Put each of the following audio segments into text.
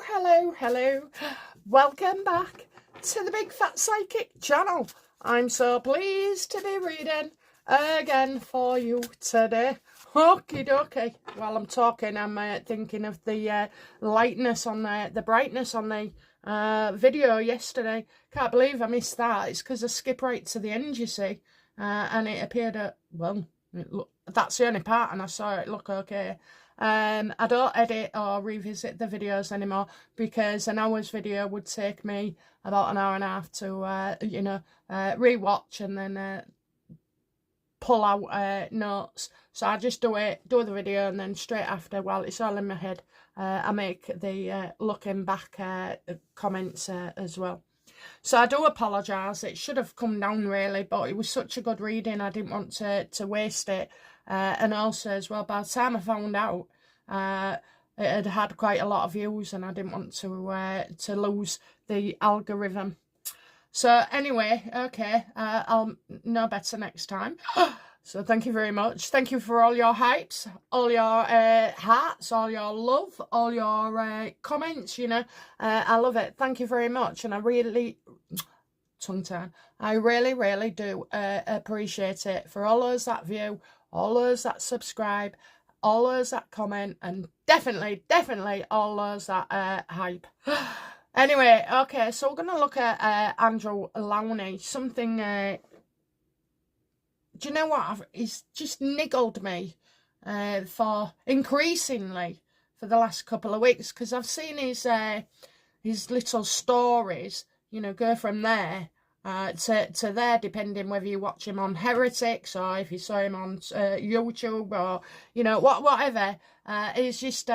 Hello. Welcome back to the Big Fat Psychic channel. I'm so pleased to be reading again for you today. Okie dokie. While I'm talking, I'm thinking of the lightness on the brightness on the video yesterday. Can't believe I missed that. It's because I skip right to the end, you see. And it appeared at, well, that's the only part, and I saw it look okay. I don't edit or revisit the videos anymore because an hour's video would take me about an hour and a half to, rewatch and then pull out notes. So I just do the video, and then straight after, while it's all in my head, I make the looking back comments as well. So I do apologise. It should have come down really, but it was such a good reading. I didn't want to waste it. And also as well, by the time I found out, it had quite a lot of views, and I didn't want to lose the algorithm. So anyway, okay, I'll know better next time. So thank you very much. Thank you for all your hypes, all your hearts, all your love, all your comments, you know. I love it. Thank you very much. And I really, tongue tie, I really do appreciate it. For all those that view, all those that subscribe, all those that comment, and definitely all those that hype. Anyway, okay, so we're going to look at Andrew Lownie. Something, do you know what? He's just niggled me for increasingly for the last couple of weeks, because I've seen his little stories, you know, go from there to there, depending whether you watch him on Heartache or if you saw him on YouTube or, you know, whatever. It's just...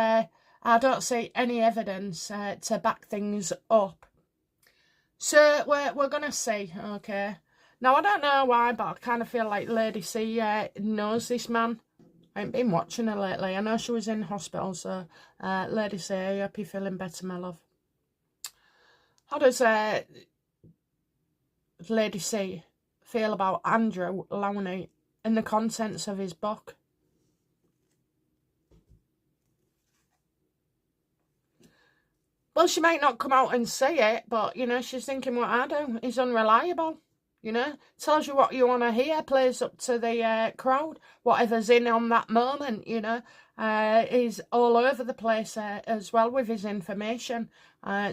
I don't see any evidence to back things up. So we're going to see, okay. Now, I don't know why, but I kind of feel like Lady C knows this man. I ain't been watching her lately. I know she was in hospital, so Lady C, I hope you're feeling better, my love. How does Lady C feel about Andrew Lownie and the contents of his book? Well, she might not come out and say it, but, you know, she's thinking what I do. He's unreliable, you know. Tells you what you want to hear, plays up to the crowd. Whatever's in on that moment, you know. He's all over the place as well with his information.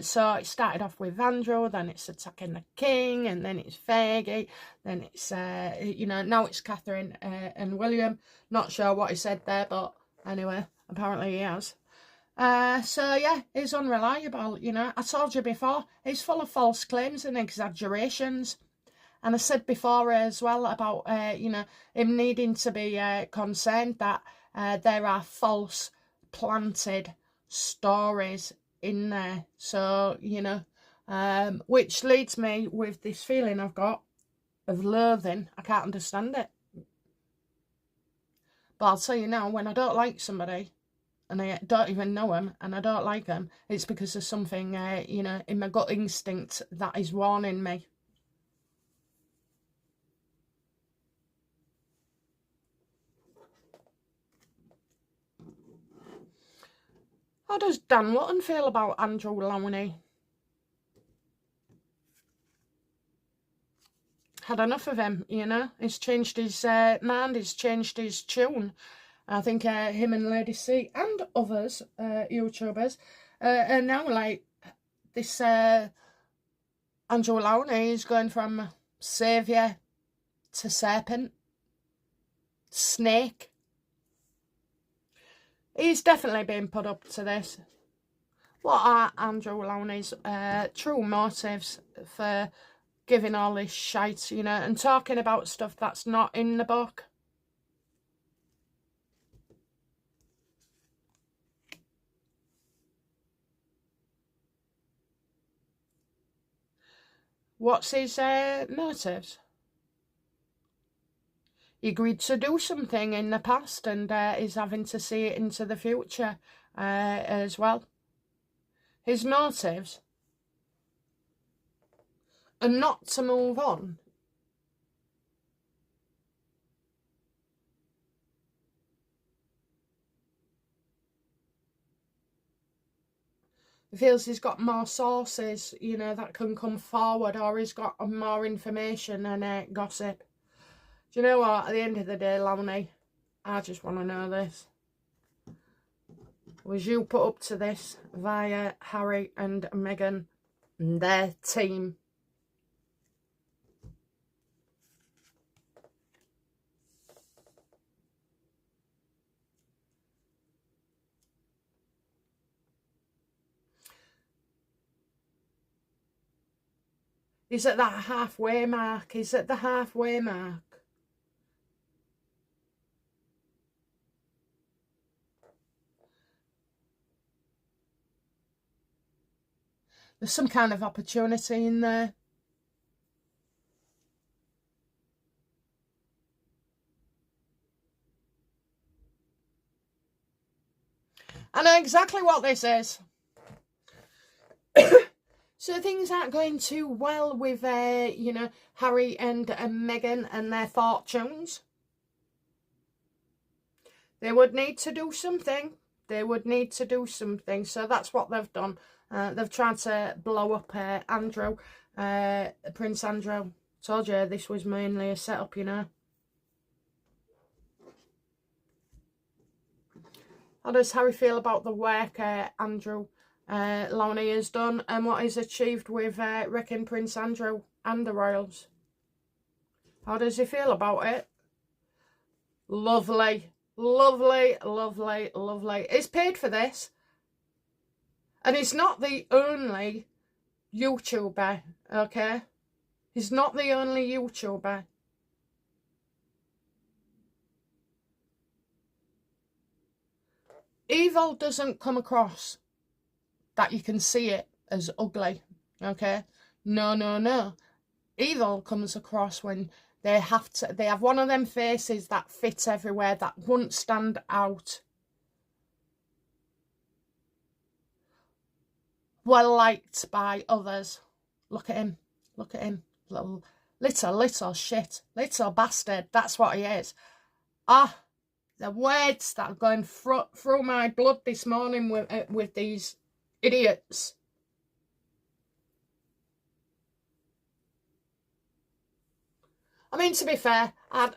So it started off with Andrew, then it's attacking the king, and then it's Fergie, then it's, you know, now it's Catherine and William. Not sure what he said there, but anyway, apparently he has. So yeah, he's unreliable, you know. I told you before, he's full of false claims and exaggerations. And I said before as well about, you know, him needing to be concerned that there are false planted stories in there. So, you know, which leads me with this feeling I've got of loathing. I can't understand it. But I'll tell you now, when I don't like somebody, and I don't even know him, and I don't like him, it's because there's something, you know, in my gut instinct that is warning me. How does Dan Lutton feel about Andrew Lownie? Had enough of him, you know. He's changed his mind, he's changed his tune. I think him and Lady C and others, YouTubers, are now like this Andrew Lownie is going from saviour to serpent, snake. He's definitely been put up to this. What are Andrew Lownie's true motives for giving all this shite, you know, and talking about stuff that's not in the book? What's his motives? He agreed to do something in the past and is having to see it into the future as well. His motives are not to move on. He feels he's got more sources, you know, that can come forward, or he's got more information and gossip. Do you know what? At the end of the day, Lownie, I just want to know this. Was you put up to this via Harry and Meghan and their team? He's at that halfway mark. He's at the halfway mark. There's some kind of opportunity in there. I know exactly what this is. So things aren't going too well with, you know, Harry and Meghan and their fortunes. They would need to do something. They would need to do something. So that's what they've done. They've tried to blow up Andrew, Prince Andrew. Told you this was mainly a setup, you know. How does Harry feel about the work Andrew Lownie has done and what he's achieved with wrecking Prince Andrew and the royals? How does he feel about it? Lovely, lovely, lovely, lovely. He's paid for this. And he's not the only YouTuber, okay? He's not the only YouTuber. Evil doesn't come across that you can see it as ugly, okay? No, no, no. Evil comes across when they have one of them faces that fit everywhere, that won't stand out. Well liked by others. Look at him. Look at him. Little shit. Little bastard. That's what he is. Ah, the words that are going through my blood this morning with these idiots. I mean, to be fair, I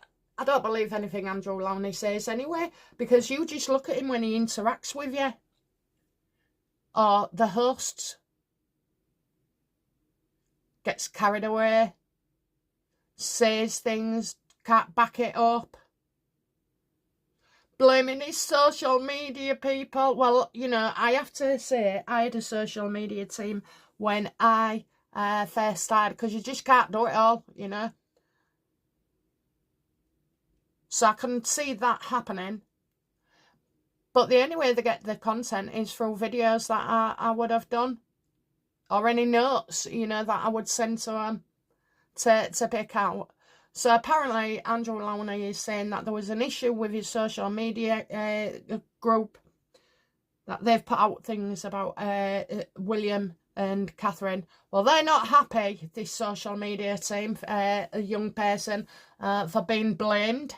don't believe anything Andrew Lownie says anyway, because you just look at him when he interacts with you. Or the host gets carried away, says things, can't back it up. Blaming his social media people. Well, you know, I have to say, I had a social media team when I first started, because you just can't do it all, you know. So I can see that happening. But the only way they get the content is through videos that I would have done. Or any notes, you know, that I would send to them to pick out. So apparently Andrew Lownie is saying that there was an issue with his social media group. That they've put out things about William and Catherine. Well, they're not happy, this social media team, a young person, for being blamed.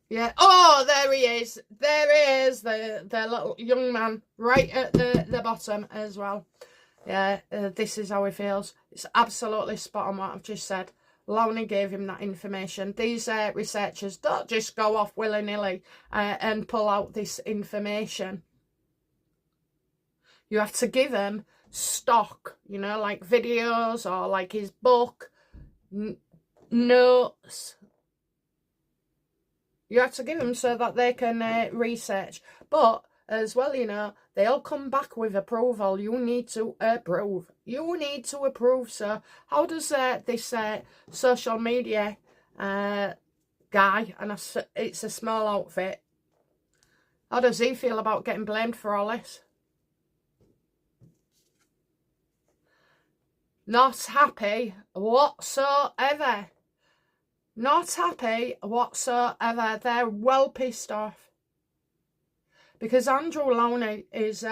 Yeah. Oh, there he is. There he is, the little young man right at the bottom as well. Yeah, this is how he feels. It's absolutely spot on what I've just said. Lownie gave him that information. These researchers don't just go off willy-nilly and pull out this information. You have to give them stock, you know, like videos or like his book, notes. You have to give them so that they can research. But as well, you know, they all come back with approval. You need to approve. You need to approve. So how does this social media guy, and it's a small outfit, how does he feel about getting blamed for all this? Not happy whatsoever. Not happy whatsoever. They're well pissed off. Because Andrew Lownie is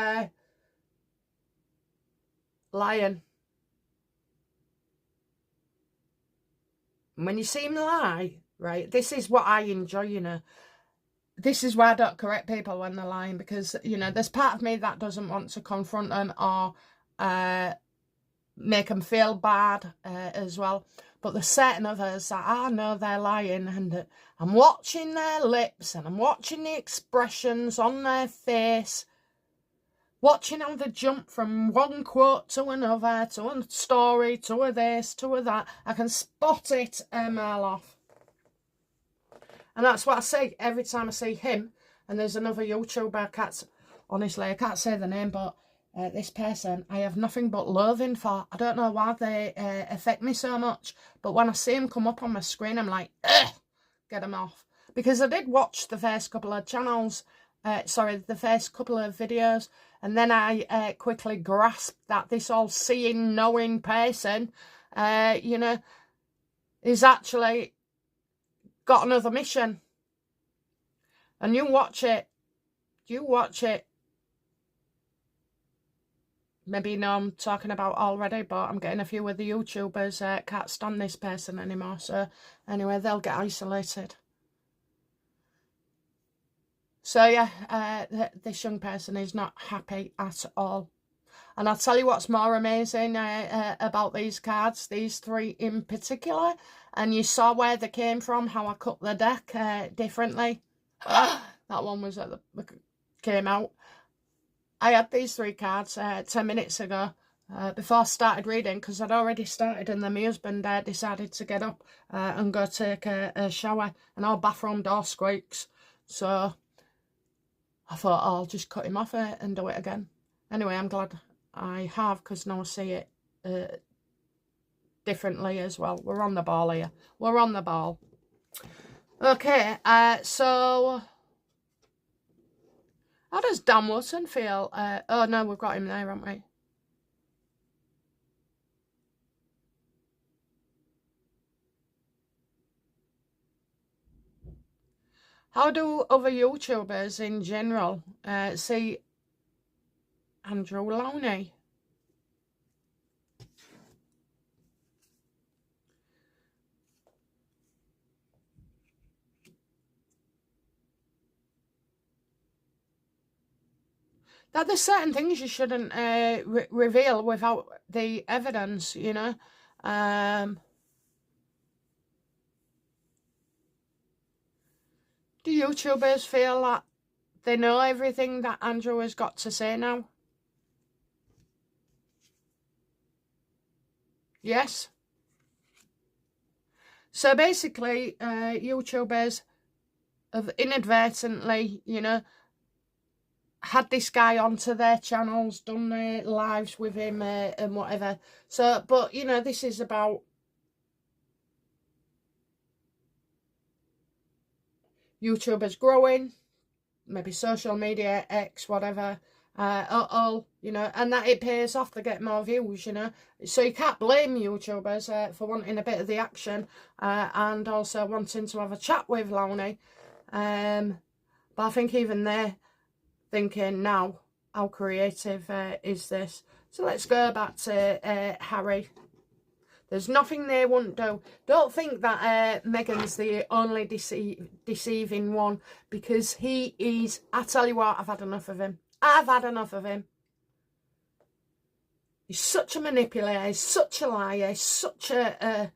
lying. When you see him lie, right, this is what I enjoy, you know. this is why I don't correct people when they're lying, because, you know, there's part of me that doesn't want to confront them or make them feel bad as well. But there's certain others that I know they're lying, and I'm watching their lips and I'm watching the expressions on their face, watching how they jump from one quote to another, to a story, to a this, to a that. I can spot it a mile off. And that's what I say every time I see him. And there's another YouTuber, honestly, I can't say the name, but this person I have nothing but loathing for. I don't know why they affect me so much, but when I see them come up on my screen, I'm like, ugh, get them off. Because I did watch the first couple of channels, the first couple of videos, and then I quickly grasped that this all seeing, knowing person, you know, is actually got another mission. And you watch it. Maybe you know I'm talking about already, but I'm getting a few of the YouTubers can't stand this person anymore. So anyway, they'll get isolated. So yeah, this young person is not happy at all. And I'll tell you what's more amazing about these cards, these three in particular. And you saw where they came from, how I cut the deck differently. That one was came out. I had these three cards 10 minutes ago before I started reading, because I'd already started, and then my husband decided to get up and go take a shower, and our bathroom door squeaks. So I thought, I'll just cut him off and do it again. Anyway, I'm glad I have, because now I see it differently as well. We're on the ball here. We're on the ball. Okay, so how does Dan Wilson feel? Oh no, we've got him there, haven't we? How do other YouTubers in general see Andrew Lownie? That there's certain things you shouldn't reveal without the evidence, you know. Do YouTubers feel that they know everything that Andrew has got to say now? Yes. So basically, YouTubers have inadvertently, you know, had this guy onto their channels, done their lives with him and whatever. So, but, you know, this is about YouTubers growing, maybe social media, X, whatever, all, you know, and that it pays off to get more views, you know. So you can't blame YouTubers for wanting a bit of the action and also wanting to have a chat with Lownie. But I think even they're thinking now, how creative is this? So let's go back to Harry. There's nothing they wouldn't do. Don't think that Meghan's the only deceiving one, because he is, I tell you what, I've had enough of him. I've had enough of him. He's such a manipulator, he's such a liar, he's such a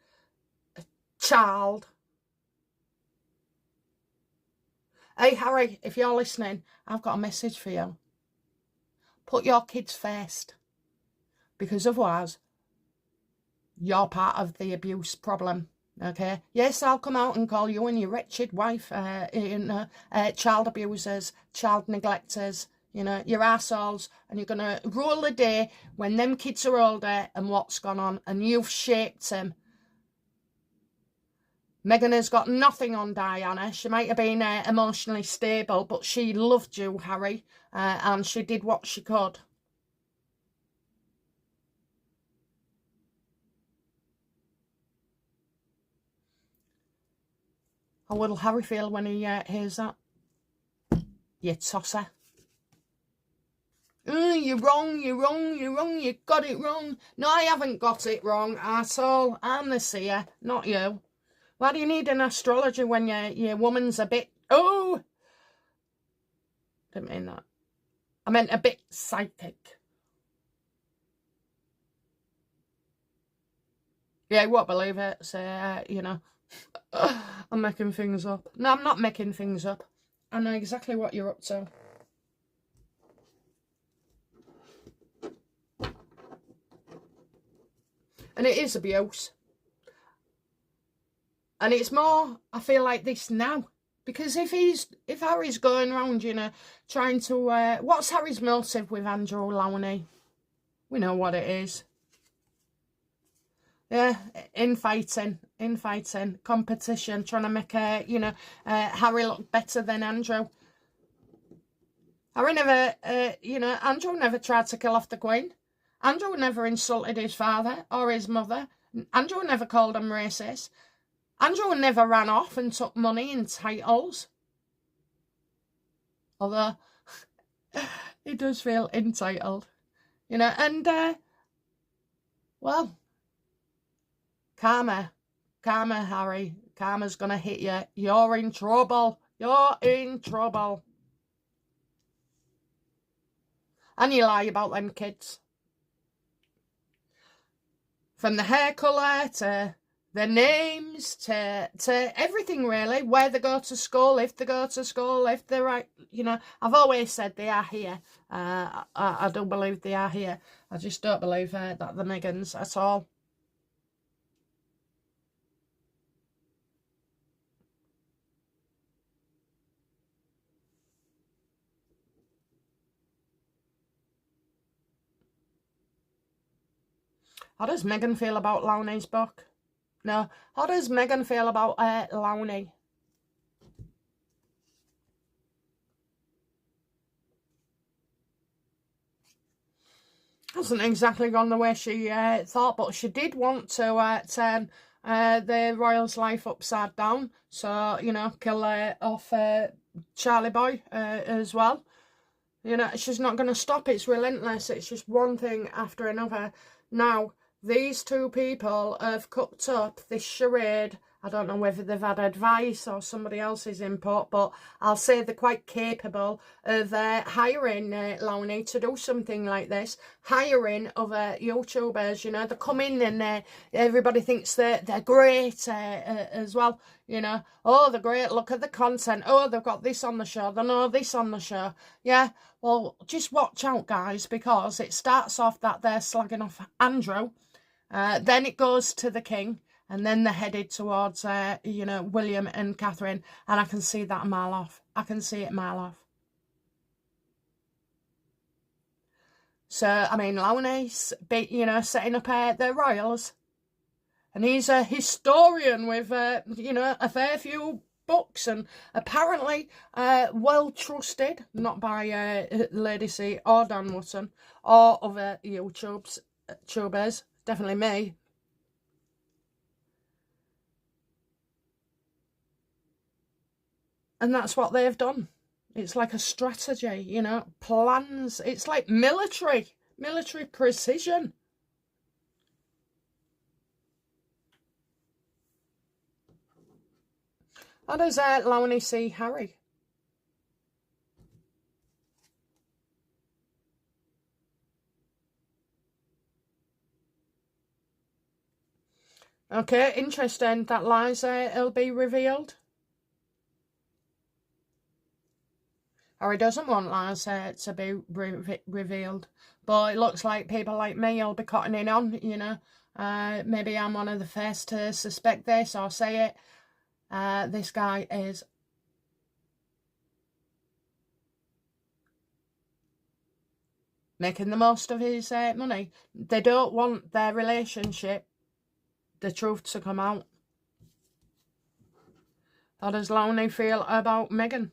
child. Hey Harry, if you're listening, I've got a message for you. Put your kids first, because otherwise you're part of the abuse problem, okay? Yes, I'll come out and call you and your wretched wife, child abusers, child neglectors, you know, you're arseholes, and you're going to rule the day when them kids are older and what's gone on, and you've shaped them. Meghan has got nothing on Diana. She might have been emotionally stable, but she loved you, Harry, and she did what she could. How will Harry feel when he hears that? You tosser. You're wrong, you're wrong, you're wrong, you got it wrong. No, I haven't got it wrong at all. I'm the seer, not you. Why do you need an astrologer when your woman's a bit... Oh! Didn't mean that. I meant a bit psychic. Yeah, you won't believe it. So, you know, I'm making things up. No, I'm not making things up. I know exactly what you're up to. And it is abuse. And it's more, I feel like this now. Because if Harry's going around, you know, trying to, what's Harry's motive with Andrew Lownie? We know what it is. Yeah, infighting, competition, trying to make, you know, Harry look better than Andrew. Harry never, you know, Andrew never tried to kill off the Queen. Andrew never insulted his father or his mother. Andrew never called him racist. Andrew never ran off and took money and titles. Although, he does feel entitled. You know, and, well, karma, Harry. Karma's gonna hit you. You're in trouble. You're in trouble. And you lie about them kids. From the hair colour to their names to everything really, where they go to school, if they go to school, if they're right, you know. I've always said they are here. I do believe they are here. I just don't believe that the Meghans at all. How does Meghan feel about Lownie's book? No. How does Meghan feel about Lownie? Hasn't exactly gone the way she thought, but she did want to turn the royal's life upside down. So, you know, kill off Charlie Boy as well. You know, she's not going to stop. It's relentless. It's just one thing after another. Now, these two people have cooked up this charade. I don't know whether they've had advice or somebody else's input, but I'll say they're quite capable of hiring Lownie to do something like this. Hiring other YouTubers, you know, they come in and everybody thinks they're great as well, you know. Oh, they're great, look at the content. Oh, they've got this on the show, they know this on the show. Yeah, well, just watch out, guys, because it starts off that they're slagging off Andrew. Then it goes to the king. And then they're headed towards, you know, William and Catherine. And I can see that a mile off. I can see it a mile off. So, I mean, Lownie's, you know, setting up the royals. And he's a historian with, you know, a fair few books. And apparently well trusted. Not by Lady C or Dan Wootton or other YouTubers. Definitely me. And that's what they've done. It's like a strategy, you know, plans. It's like military precision. How does Lownie see Harry? Okay, interesting. That lies it'll be revealed. Harry doesn't want lies to be revealed. But it looks like people like me will be cottoning on, you know. Maybe I'm one of the first to suspect this or say it. This guy is making the most of his money. They don't want their relationship, the truth, to come out. How does Lownie feel about Meghan?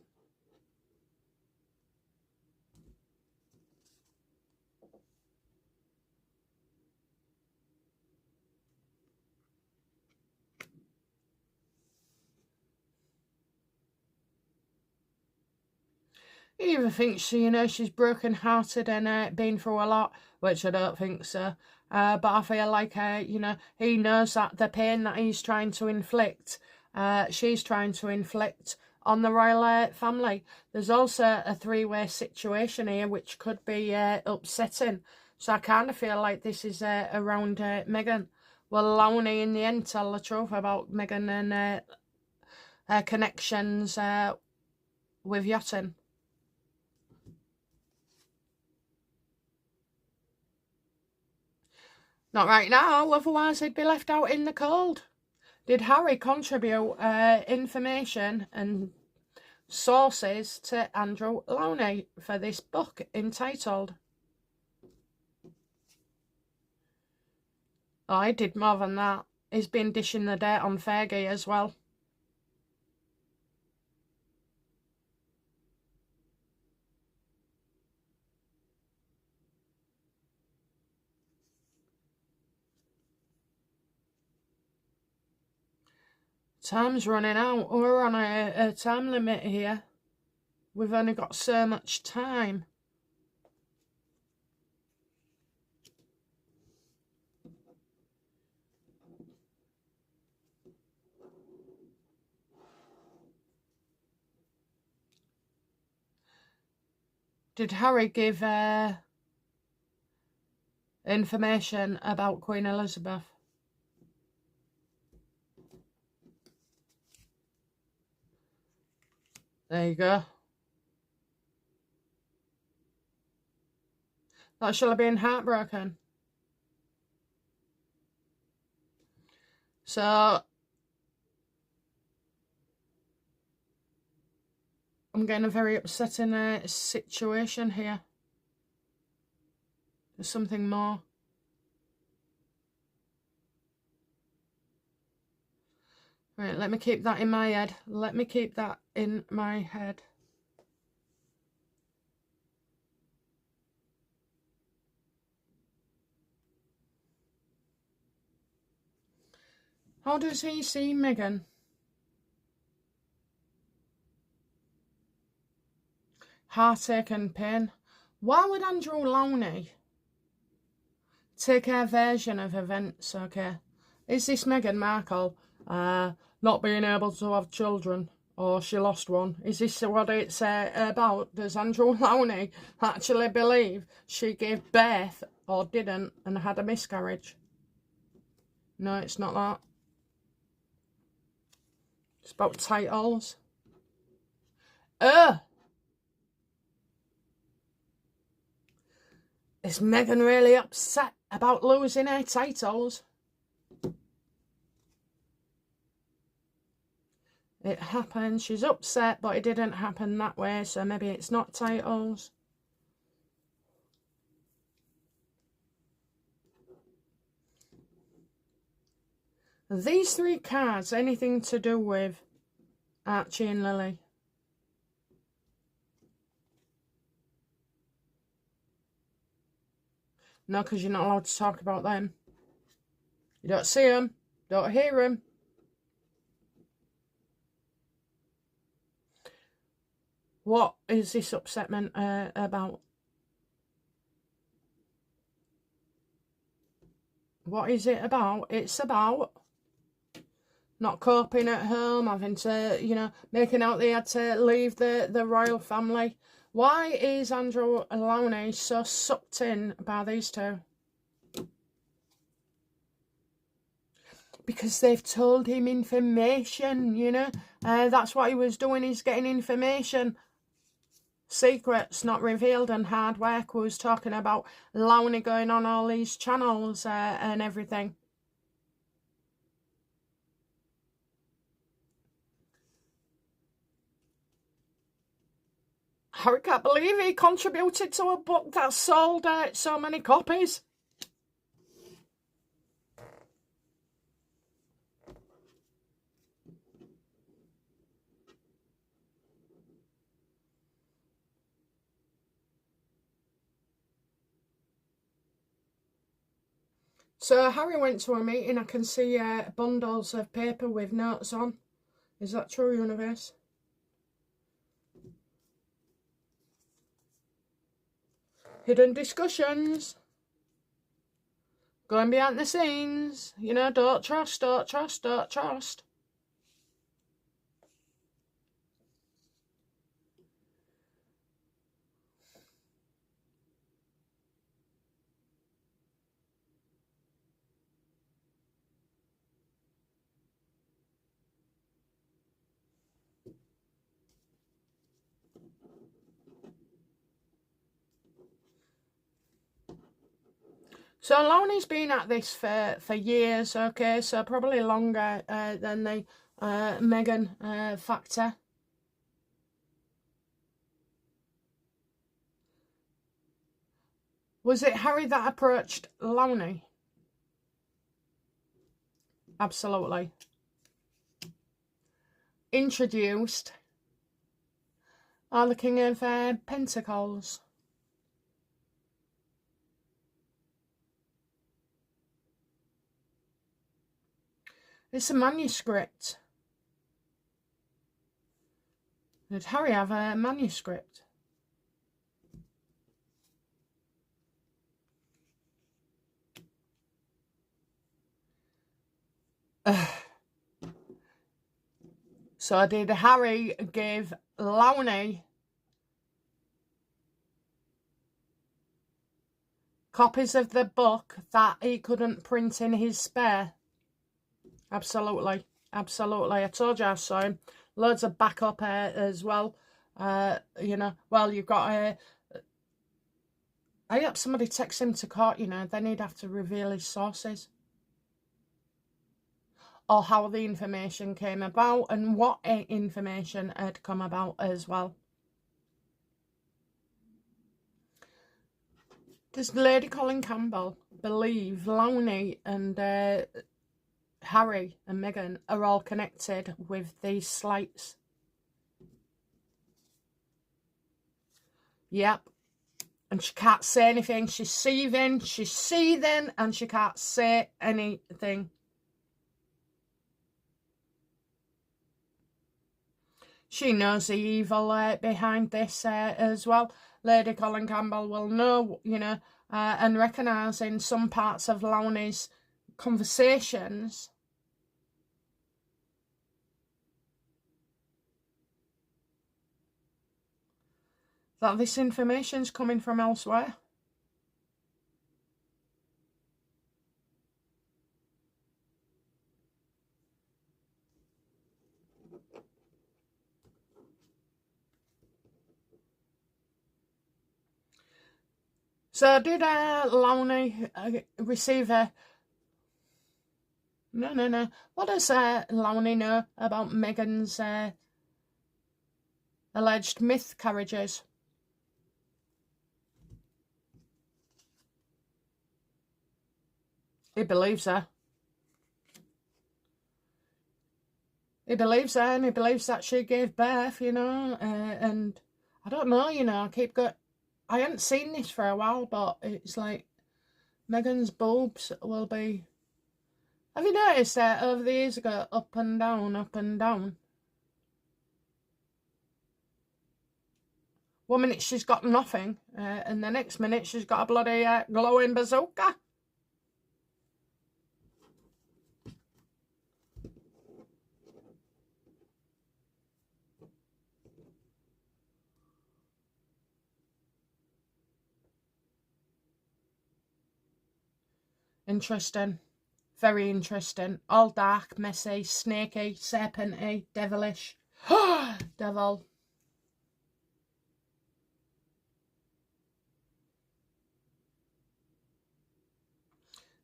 He either thinks, you know, she's broken-hearted and been through a lot, which I don't think so. But I feel like, you know, he knows that the pain that he's trying to inflict, she's trying to inflict on the royal family. There's also a three-way situation here, which could be upsetting. So I kind of feel like this is around Meghan. Will Lownie in the end tell the truth about Meghan and her connections with yachting? Not right now, otherwise he'd be left out in the cold. Did Harry contribute information and sources to Andrew Lownie for this book entitled? Oh, he did more than that. He's been dishing the dirt on Fergie as well. Time's running out. We're on a time limit here. We've only got so much time. Did Harry give information about Queen Elizabeth? There you go. That shall have been heartbroken. So I'm getting a very upsetting situation here. There's something more. Right, let me keep that in my head. Let me keep that in my head. How does he see Meghan? Heartache and pain. Why would Andrew Lownie take our version of events, okay? Is this Meghan Markle not being able to have children, or she lost one? Is this what it's about? Does Andrew Lownie actually believe she gave birth or didn't and had a miscarriage? No, it's not that. It's about titles. Is Meghan really upset about losing her titles? It happened. She's upset, but it didn't happen that way, so maybe it's not titles. These three cards, anything to do with Archie and Lily? No, because you're not allowed to talk about them. You don't see them, don't hear them. What is this upsetment about? What is it about? It's about not coping at home, having to, you know, making out they had to leave the royal family. Why is Andrew Lownie so sucked in by these two? Because they've told him information, you know. That's what he was doing, he's getting information. Secrets not revealed and hard work. We was talking about Lownie going on all these channels and everything. I can't believe he contributed to a book that sold so many copies. So Harry went to a meeting. I can see bundles of paper with notes on. Is that true, universe? Hidden discussions. Going behind the scenes. You know, don't trust, don't trust, don't trust. So Lownie's been at this for years, okay, so probably longer than the Meghan factor. Was it Harry that approached Lownie? Absolutely. Introduced are the King of Pentacles. It's a manuscript. Did Harry have a manuscript? So did Harry give Lownie copies of the book that he couldn't print in his spare? Absolutely. Absolutely. I told you I saw him. Loads of backup as well. You know, well, you've got I hope somebody takes him to court, you know, then he'd have to reveal his sources. Or how the information came about and what information had come about as well. Does Lady Colin Campbell believe Lownie and Harry and Meghan are all connected with these slights? Yep. And she can't say anything. She's seething, and she can't say anything. She knows the evil behind this as well. Lady Colin Campbell will know, you know, and recognise in some parts of Lownie's conversations that this information's coming from elsewhere. So did Lownie receive a... No. What does Lownie know about Meghan's alleged miscarriages? He believes her. He believes her, and he believes that she gave birth, you know, and I don't know, you know, I hadn't seen this for a while, but it's like Meghan's boobs will be... Have you noticed that over the years go up and down, up and down? 1 minute she's got nothing, and the next minute she's got a bloody glowing bazooka. Interesting. Very interesting. All dark, messy, snaky, serpenty, devilish. Devil.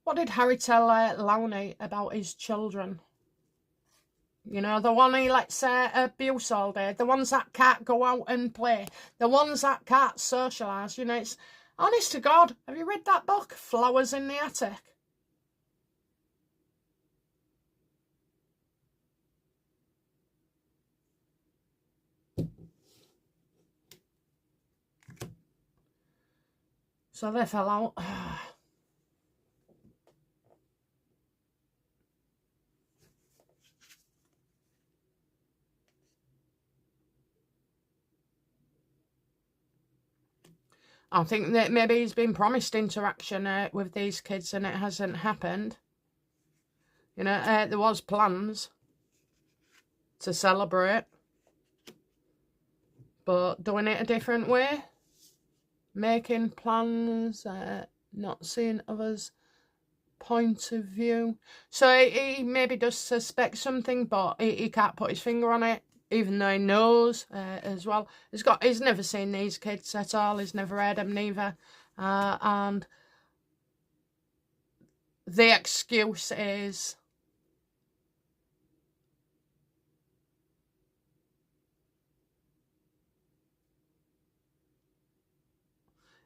What did Harry tell Lownie about his children? You know, the one he lets abuse all day. The ones that can't go out and play. The ones that can't socialise. You know, it's... Honest to God, have you read that book, Flowers in the Attic? So they fell out. I think that maybe he's been promised interaction with these kids and it hasn't happened. You know, there was plans to celebrate, but doing it a different way. Making plans, not seeing others' point of view. So he maybe does suspect something, but he can't put his finger on it. Even though he knows as well. He's never seen these kids at all. He's never heard them neither. And the excuse is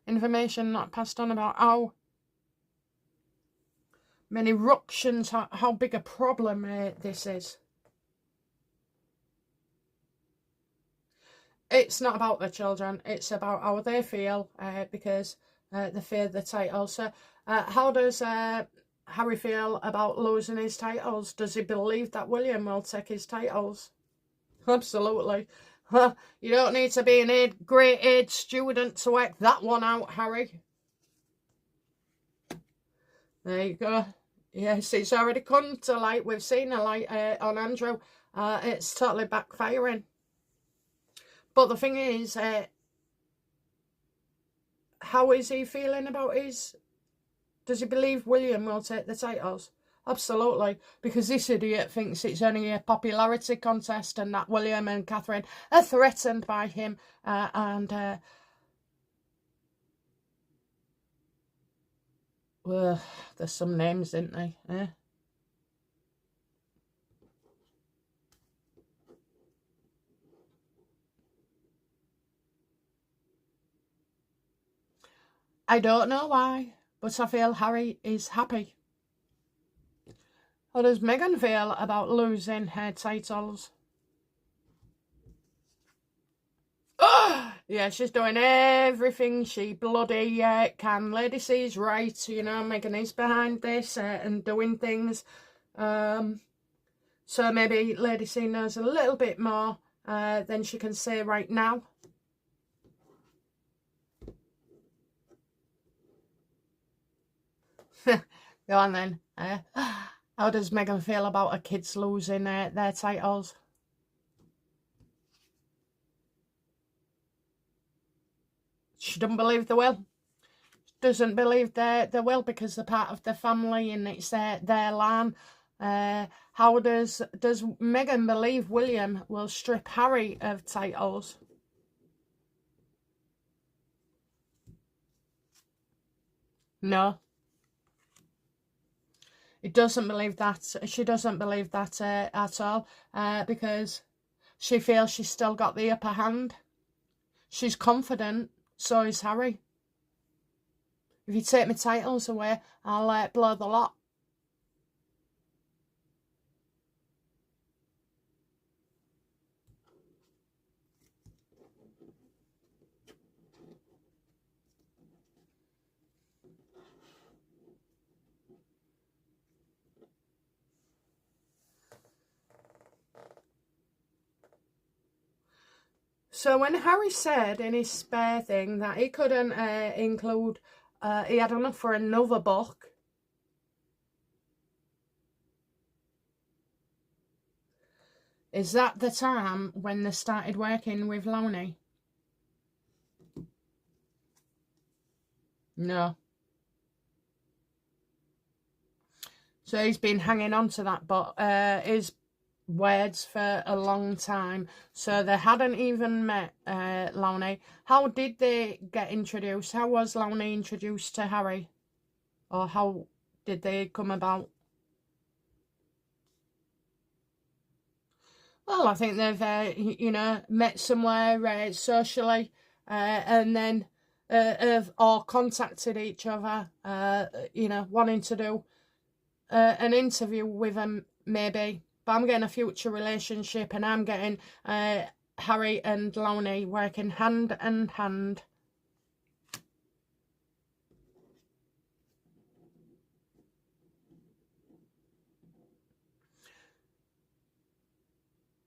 information not passed on about how many ructions, how big a problem this is. It's not about the children, it's about how they feel, because they fear the title. So how does Harry feel about losing his titles? Does he believe that William will take his titles? Absolutely. You don't need to be an grade 8 student to work that one out, Harry. There you go. Yes, it's already come to light. We've seen a light on Andrew. It's totally backfiring. But the thing is, how is he feeling about his... Does he believe William will take the titles? Absolutely. Because this idiot thinks it's only a popularity contest and that William and Catherine are threatened by him. Well, there's some names, isn't they? I don't know why, but I feel Harry is happy. How does Meghan feel about losing her titles? Yeah, she's doing everything she bloody can. Lady C's right, you know, Meghan is behind this and doing things. So maybe Lady C knows a little bit more than she can say right now. Go on then. How does Meghan feel about her kids losing their titles? She doesn't believe they will. She doesn't believe they will because they're part of the family and it's their line. How does Meghan believe William will strip Harry of titles? No. It doesn't believe that. She doesn't believe that at all because she feels she's still got the upper hand. She's confident, so is Harry. If you take my titles away, I'll blow the lot. So when Harry said in his spare thing that he couldn't include, he had enough for another book, is that the time when they started working with Lownie? No. So he's been hanging on to that, but his words for a long time. So they hadn't even met Lownie. How did they get introduced? How was Lownie introduced to Harry? Or how did they come about? Well, I think they've, you know, met somewhere socially and then or contacted each other, you know, wanting to do an interview with them, maybe. But I'm getting a future relationship and I'm getting Harry and Lownie working hand in hand.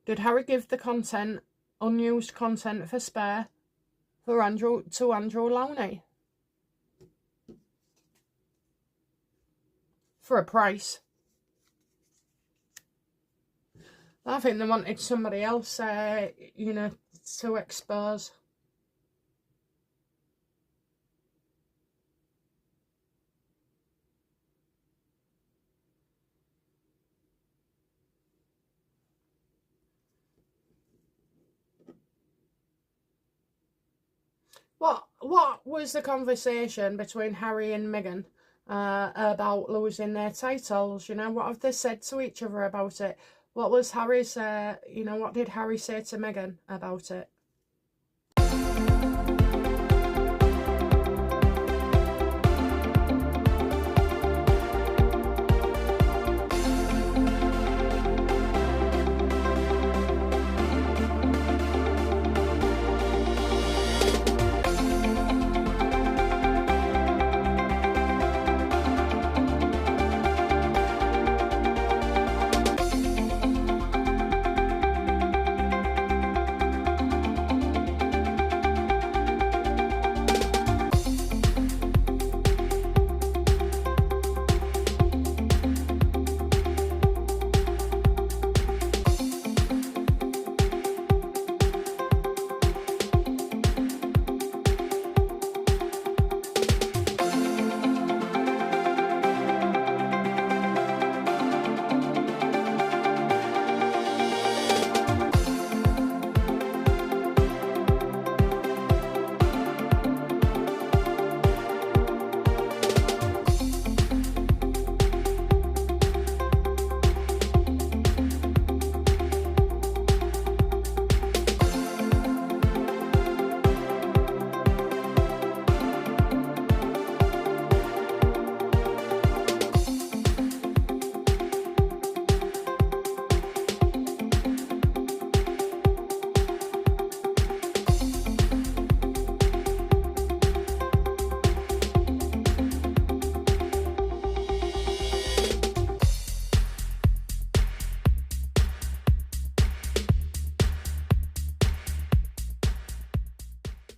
Did Harry give the content, unused content for spare, to Andrew Lownie? For a price. I think they wanted somebody else, you know, to expose. What was the conversation between Harry and Meghan about losing their titles. You know, what have they said to each other about it? What was Harry's, you know, what did Harry say to Meghan about it?